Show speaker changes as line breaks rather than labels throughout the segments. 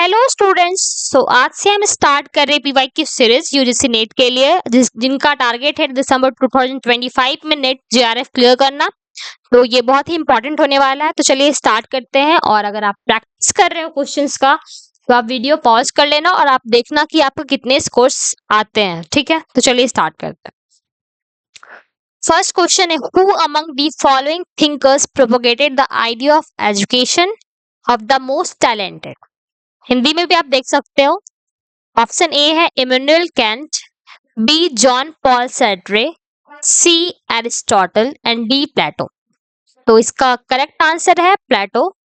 Hello students. आज से हम स्टार्ट कर रहे पीवाई की सीरीज यूजीसी नेट के लिए जिनका टारगेट है दिसंबर 2025 में नेट जेआरएफ क्लियर करना। तो ये बहुत ही इंपॉर्टेंट होने वाला है। तो चलिए स्टार्ट करते हैं। और अगर आप प्रैक्टिस कर रहे हो क्वेश्चंस का तो आप वीडियो पॉज कर लेना और आप देखना कि आपको कितने स्कोर्स आते हैं। ठीक है, तो चलिए स्टार्ट करते हैं। फर्स्ट क्वेश्चन है, who among the following thinkers propagated the idea of education of the most talented. Hindi में भी आप देख सकते हो। ऑप्शन ए है Immanuel Kant, B John Paul Sartre, C Aristotle and D Plato. तो इसका करेक्ट आंसर है प्लेटो।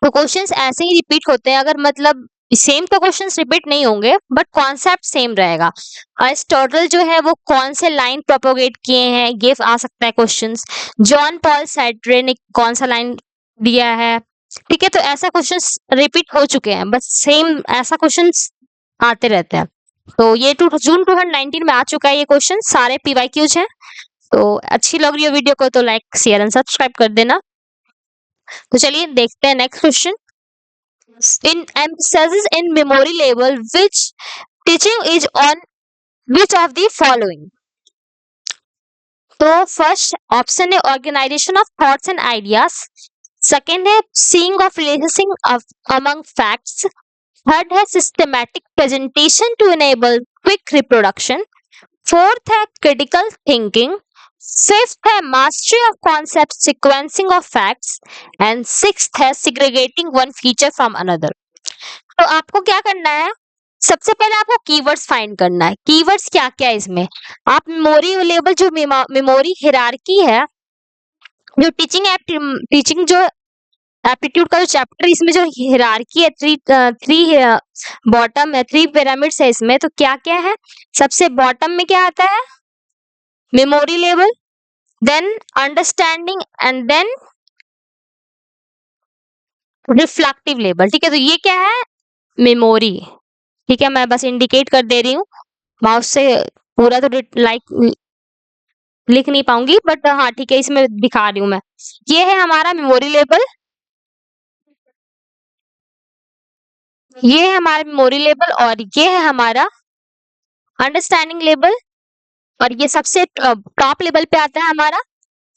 तो क्वेश्चंस ऐसे ही रिपीट होते हैं, अगर मतलब सेम तो क्वेश्चंस रिपीट नहीं होंगे बट कॉन्सेप्ट सेम रहेगा। एरिस्टोटल जो है वो कौन से लाइन प्रोपोगेट किए हैं ये आ सकता है क्वेश्चंस। जॉन पॉल सार्त्रे ने कौन सा लाइन दिया है। ठीक है, तो ऐसा क्वेश्चंस रिपीट हो चुके हैं, बस सेम ऐसा क्वेश्चंस आते रहते हैं। तो ये जून 2019 में आ चुका है ये क्वेश्चन, सारे पीवाईक्यूज हैं। तो अच्छी लग रही है वीडियो को तो लाइक शेयर एंड सब्सक्राइब कर देना। तो चलिए देखते हैं next question. In emphasizes in memory level which teaching is on which of the following। तो फर्स्ट ऑप्शन है organisation of thoughts and ideas, second है seeing of relationship among facts, third है systematic presentation to enable quick reproduction, fourth है critical thinking, fifth है mastery of concept sequencing of facts and sixth है segregating one feature from another. तो आपको क्या करना है, सबसे पहले आपको कीवर्ड्स फाइंड करना है। कीवर्ड्स क्या क्या है इसमें, आप मेमोरी लेवल जो मेमोरी हिरार्की है, जो टीचिंग जो एप्टीट्यूड का जो चैप्टर इसमें जो हिरार्की है, थ्री बॉटम है, थ्री पिरामिड्स है इसमें। तो क्या क्या है, सबसे बॉटम में क्या आता है, memory level, then understanding and then reflective level. ठीक है, तो ये क्या है, मेमोरी। ठीक है, मैं बस इंडिकेट कर दे रही हूँ, माउस से पूरा तो लाइक लिख नहीं पाऊंगी बट हाँ ठीक है, इसमें दिखा रही हूँ मैं। ये है हमारा मेमोरी लेवल, ये है हमारा मेमोरी लेवल और ये है हमारा अंडरस्टैंडिंग लेवल, और ये सबसे टॉप लेवल पे आता है हमारा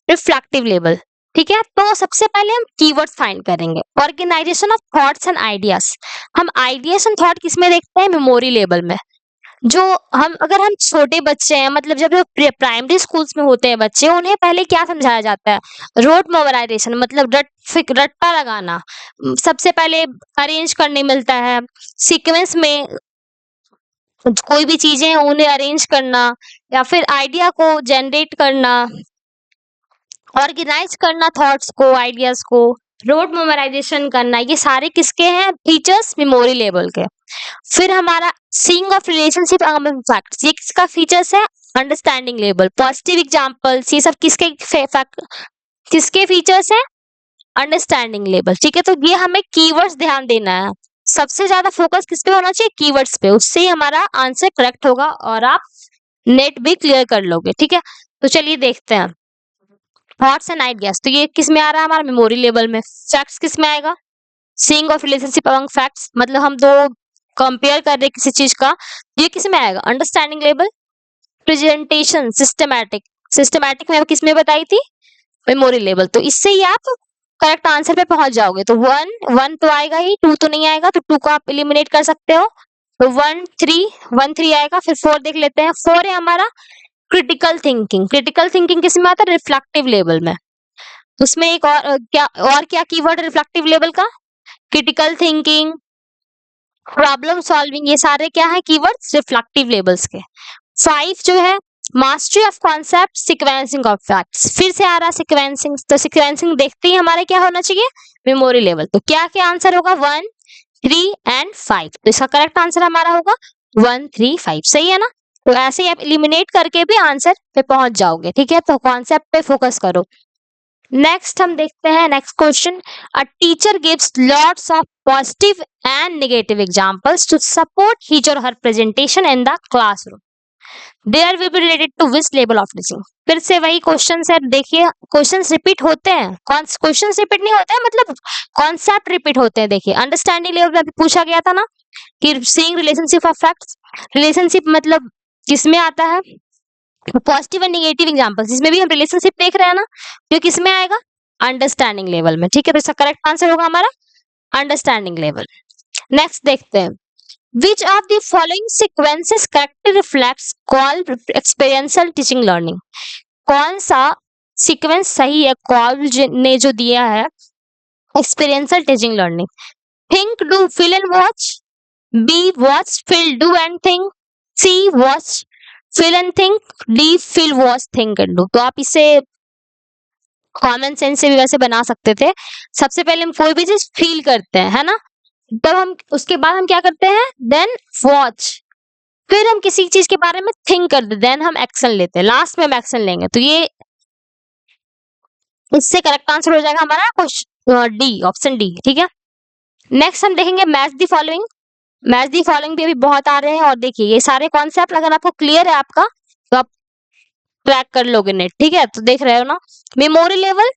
रिफ्लेक्टिव लेवल। ठीक है, तो सबसे पहले हम कीवर्ड्स फाइंड करेंगे। Organisation of thoughts and ideas, हम आइडियाज एंड थॉट किसमें देखते हैं, मेमोरी लेवल में। जो अगर हम छोटे बच्चे हैं, मतलब जब प्राइमरी स्कूल्स में होते हैं बच्चे, उन्हें पहले क्या समझाया जाता है, रोट मेमोराइजेशन, मतलब रट्टा लगाना। सबसे पहले अरेंज करने मिलता है, सीक्वेंस में कोई भी चीजें हैं उन्हें अरेंज करना, या फिर आइडिया को जनरेट करना, ऑर्गेनाइज करना थॉट्स को, आइडियाज को, रोड मेमोराइजेशन करना। ये सारे किसके हैं, फीचर्स मेमोरी लेवल के। फिर हमारा seeing of relationship among facts, ये किसका फीचर्स है, अंडरस्टैंडिंग लेवल। पॉजिटिव एग्जांपल्स, ये सब किसके फीचर्स है, अंडरस्टैंडिंग लेवल। ठीक है, तो ये हमें कीवर्ड्स ध्यान देना है, सबसे ज्यादा फोकस किस पे होना चाहिए, कीवर्ड्स पे, उससे ही हमारा आंसर करेक्ट होगा और आप नेट भी क्लियर कर लोगे। ठीक है, तो चलिए देखते हैं थॉट्स एंड आइडियाज। तो ये किस में आ रहा है, हमारा मेमोरी लेवल में। फैक्ट्स किस में आएगा, seeing of relationship among facts, मतलब हम दो कंपेयर कर रहे किसी चीज का, ये किस में आएगा, अंडरस्टैंडिंग लेवल। प्रेजेंटेशन सिस्टमैटिक में किस में बताई थी, मेमोरी लेवल। तो इससे ही आप करेक्ट आंसर पे पहुंच जाओगे। तो वन तो आएगा ही, टू तो नहीं आएगा, तो टू को आप एलिमिनेट कर सकते हो। तो 1 3 आएगा। फिर 4 देख लेते हैं। 4 है हमारा क्रिटिकल थिंकिंग। क्रिटिकल थिंकिंग किस में आता है, रिफ्लेक्टिव लेवल में। उसमें एक और क्या कीवर्ड रिफ्लेक्टिव लेवल का, क्रिटिकल थिंकिंग, प्रॉब्लम सॉल्विंग, ये सारे क्या है कीवर्ड्स रिफ्लेक्टिव लेवल्स के। 5 जो है mastery of concept sequencing of facts, फिर से आ रहा सीक्वेंसिंग। तो सीक्वेंसिंग देखते ही हमारे क्या होना चाहिए, मेमोरी लेवल। तो क्या क्या आंसर होगा, 1 3 एंड 5। तो इसका करेक्ट आंसर हमारा होगा 1 3 5। सही है ना, तो ऐसे ही आप एलिमिनेट करके भी आंसर पे पहुंच जाओगे। ठीक है, तो कॉन्सेप्ट पे फोकस करो। नेक्स्ट हम देखते हैं next question. A teacher gives lots of positive and negative examples to support his और her presentation in the classroom. There will be related to which level of teaching. फिर से वही question है, देखिए क्वेश्चंस रिपीट होते हैं, questions repeat नहीं होते हैं, मतलब कॉन्सेप्ट रिपीट होते हैं। देखिए अंडरस्टैंडिंग लेवल में पूछा गया था ना कि seeing relationship of facts, relationship मतलब किसमें आता है, पॉजिटिव एंड नेगेटिव एग्जांपल्स, जिसमें भी हम रिलेशनशिप देख रहे हैं ना, तो किसमें आएगा, अंडरस्टैंडिंग लेवल में। ठीक है, तो इसका करेक्ट आंसर होगा हमारा अंडरस्टैंडिंग लेवल। नेक्स्ट देखते हैं, which of the following sequences correctly reflects call experiential teaching learning. कौन सा सीक्वेंस सही है कॉल ने जो दिया है experiential teaching learning. Think, do, feel and watch, B watch, feel, do and think, C watch, feel and think, D feel, watch, think and do. तो आप इसे कॉमन सेंस से भी वैसे बना सकते थे। सबसे पहले हम कोई भी चीज फील करते हैं, है ना, तब हम उसके बाद हम क्या करते हैं, देन वॉच, फिर हम किसी चीज के बारे में थिंक करते, देन हम एक्शन लेते हैं, लास्ट में हम एक्शन लेंगे। तो ये इससे करेक्ट आंसर हो जाएगा हमारा क्वेश्चन डी, ऑप्शन डी। ठीक है, नेक्स्ट हम देखेंगे match the following. Match the following भी अभी बहुत आ रहे हैं, और देखिए ये सारे कॉन्सेप्ट अगर आपको क्लियर है आपका, तो आप ट्रैक कर लोगे नेट। ठीक है, तो देख रहे हो ना, memory level,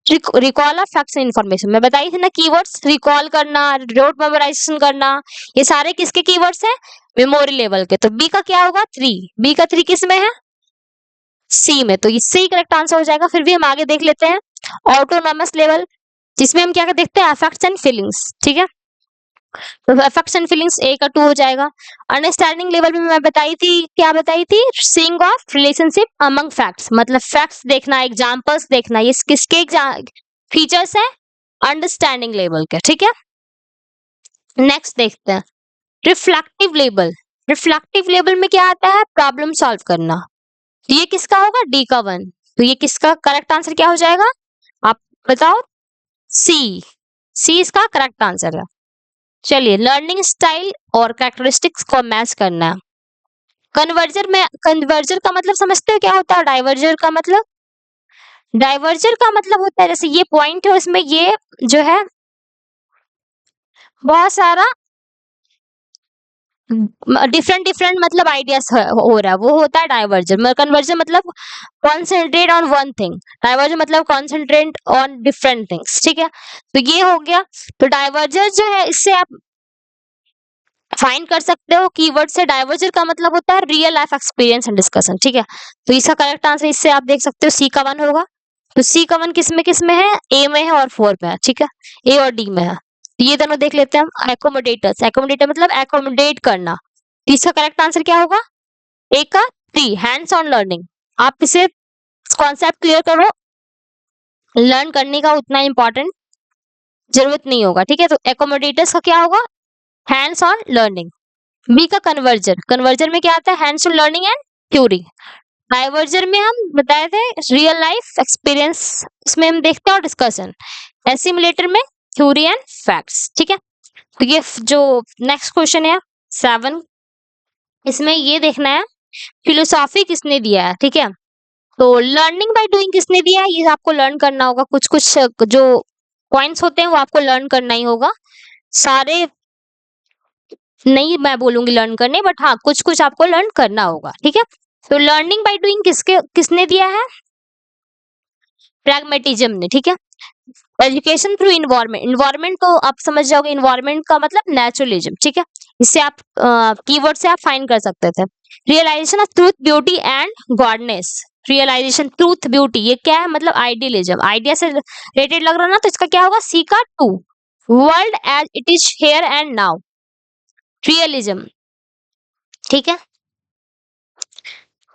recall of facts and information. मैं बताई थी ना कीवर्ड्स, रिकॉल करना, नोट मेमोराइजेशन करना, ये सारे किसके कीवर्ड्स हैं, मेमोरी लेवल के। तो बी का क्या होगा, 3, बी का 3 किस में है, सी में, तो इससे ही करेक्ट आंसर हो जाएगा। फिर भी हम आगे देख लेते हैं ऑटोनॉमस लेवल, जिसमें हम क्या देखते हैं, अफेक्ट्स एंड फीलिंग्स। ठीक है, तो अफेक्ट्स एंड फीलिंग्स ए का 2 हो जाएगा। अंडरस्टैंडिंग लेवल में मैं बताई थी, क्या बताई थी, seeing of relationship among facts, मतलब फैक्ट्स देखना, एग्जांपल्स देखना, ये किसके फीचर्स है, अंडरस्टैंडिंग लेवल के। ठीक है, नेक्स्ट देखते हैं रिफ्लेक्टिव लेवल। रिफ्लेक्टिव लेवल में क्या आता है, प्रॉब्लम सॉल्व करना। ये किसका होगा, डी का 1। तो ये किसका करेक्ट आंसर क्या हो जाएगा, आप बताओ, सी, सी इसका करेक्ट आंसर है। चलिए, लर्निंग स्टाइल और कैरेक्टरिस्टिक्स को मैच करना है। कन्वर्जर में, कन्वर्जर का मतलब समझते हो क्या होता है, डाइवर्जर का मतलब, डाइवर्जर का मतलब होता है जैसे ये पॉइंट है, उसमें ये जो है बहुत सारा डिफरेंट डिफरेंट मतलब आइडियाज हो रहा है, वो होता है डाइवर्जर। कन्वर्जन मतलब concentrate on one thing, diversion मतलब कॉन्सेंट्रेट ऑन डिफरेंट थिंग्स। ठीक है, तो ये हो गया। तो डाइवर्जर जो है, इससे आप फाइंड कर सकते हो कीवर्ड से, डाइवर्जर का मतलब होता है real life experience and discussion. ठीक है, तो इसका करेक्ट आंसर इससे आप देख सकते हो सी का 1 होगा। तो सी का 1 किस में है, ए में है और 4 में है। ठीक है, ए और डी में है। ये दोनों देख लेते हैं हम। एकोमोडेटर्स, एकोमोडेटर मतलब एकोमोडेट करना। इसका करेक्ट आंसर क्या होगा, ए का 3, हैंड्स ऑन लर्निंग। आप इसे कॉन्सेप्ट क्लियर करो, लर्न करने का उतना इंपॉर्टेंट जरूरत नहीं होगा। ठीक है, तो एकोमोडेटर्स का क्या होगा, हैंड्स ऑन लर्निंग। बी का कन्वर्जर, कन्वर्जर में क्या आता है, hands on learning and theory. Diverger में हम बताए थे रियल लाइफ एक्सपीरियंस, उसमें हम देखते हैं और डिस्कशन। एसिमुलेटर में थ्योरी एंड फैक्ट्स। ठीक है, तो ये जो नेक्स्ट क्वेश्चन है 7, इसमें ये देखना है फिलोसॉफी किसने दिया है। ठीक है, तो लर्निंग बाय डूइंग किसने दिया है, ये आपको लर्न करना होगा। कुछ कुछ जो पॉइंट्स होते हैं वो आपको लर्न करना ही होगा, सारे नहीं मैं बोलूंगी लर्न करने, बट हाँ कुछ कुछ आपको लर्न करना होगा। ठीक है, तो लर्निंग बाय डूइंग किसने दिया है, प्रैग्मेटिज्म ने। ठीक है, एजुकेशन थ्रू इन्वायरमेंट, इन्वायरमेंट तो आप समझ जाओगे, इन्वायरमेंट का मतलब नेचुरलिज्म। ठीक है, इससे आप कीवर्ड से आप फाइंड कर सकते थे। Realisation of truth, beauty and goodness, realisation, truth, beauty, ये क्या है, मतलब आइडियलिज्म, आइडिया से रिलेटेड लग रहा है ना, तो इसका क्या होगा, सी का 2। World as it is here and now, realism. ठीक है,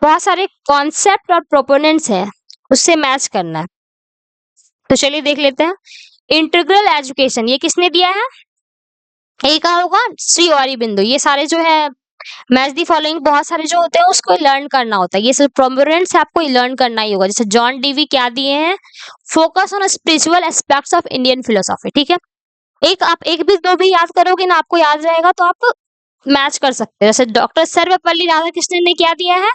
बहुत सारे कॉन्सेप्ट और प्रोपोनेंट्स हैं, उससे मैच करना है। तो चलिए देख लेते हैं। इंटीग्रल एजुकेशन, ये किसने दिया है, ए का होगा श्री अरबिंदो। ये सारे जो है मैच दी फॉलोइंग, बहुत सारे जो होते हैं उसको लर्न करना होता है, ये सब प्रोपोनेंट्स आपको लर्न करना ही होगा। जैसे जॉन डीवी क्या दिए हैं, focus on spiritual aspects of Indian philosophy. ठीक है, आप एक भी दो भी याद करोगे ना, आपको याद रहेगा, तो आप मैच कर सकते हैं। जैसे डॉक्टर सर्वपल्ली राधाकृष्णन ने क्या दिया है,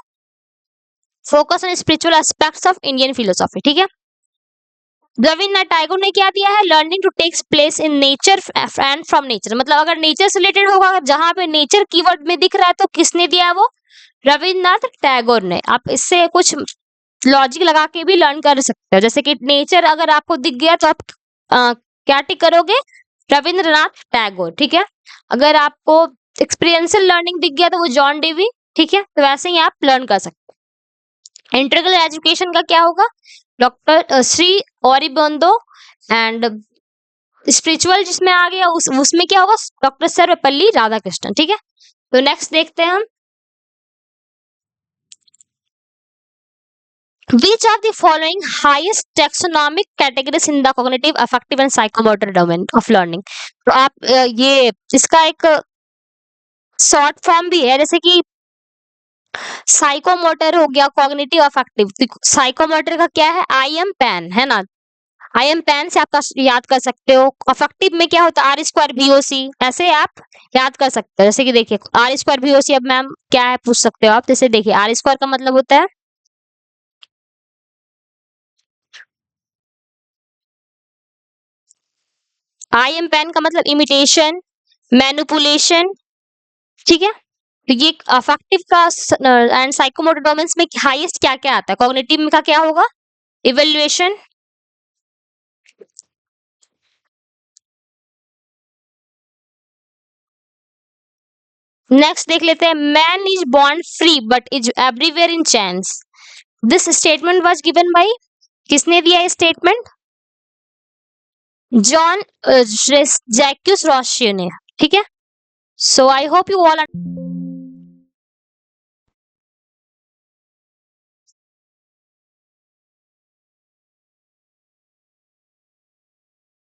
focus on spiritual aspects of Indian philosophy. ठीक है, रविन्द्रनाथ टैगोर ने क्या दिया है, learning to takes place in nature and from nature, मतलब अगर नेचर से रिलेटेड होगा, जहां पे नेचर कीवर्ड में दिख रहा है, तो किसने दिया है वो, रविन्द्रनाथ टैगोर ने। आप इससे कुछ लॉजिक लगा के भी लर्न कर सकते हो, जैसे कि नेचर अगर आपको दिख गया तो आप क्या टिक करोगे, रविंद्रनाथ टैगोर, ठीक है। अगर आपको एक्सपीरियंशियल लर्निंग दिख गया तो वो जॉन डेवी, ठीक है। तो वैसे ही आप लर्न कर सकते हो। इंटीग्रल एजुकेशन का क्या होगा, doctor Shri Aurobindo. And spiritual जिसमें आ गया उसमें क्या होगा, डॉक्टर सर्वपल्ली राधाकृष्णन, ठीक है। तो नेक्स्ट देखते हैं हम, which of the following highest taxonomic categories in the cognitive, affective and psychomotor domain of learning। तो आप ये इसका एक शॉर्ट फॉर्म भी है, जैसे कि साइकोमोटर हो गया, कॉग्निटिव अफेक्टिव। साइकोमोटर का क्या है, आई एम पैन, है ना। आई एम पैन से आप याद कर सकते हो। अफेक्टिव में क्या होता है, आर स्क्वायर VOC, ऐसे आप याद कर सकते हो। जैसे कि देखिए आर स्क्वायर VOC, अब मैम क्या है पूछ सकते हो आप। जैसे देखिए आर स्क्वायर का मतलब होता है, आई एम पैन का मतलब इमिटेशन, मैनिपुलेशन, ठीक है। तो ये अफेक्टिव का एंड साइकोमोटर डोमेन्स में हाईएस्ट क्या क्या आता है, कॉग्निटिव में का क्या होगा, इवेल्युएशन, नेक्स्ट देख लेते हैं, man is born free but is everywhere in chance. This statement was given by, किसने दिया ये स्टेटमेंट, जॉन जैक्यूस रॉशियो ने, ठीक है। सो आई होप यू ऑल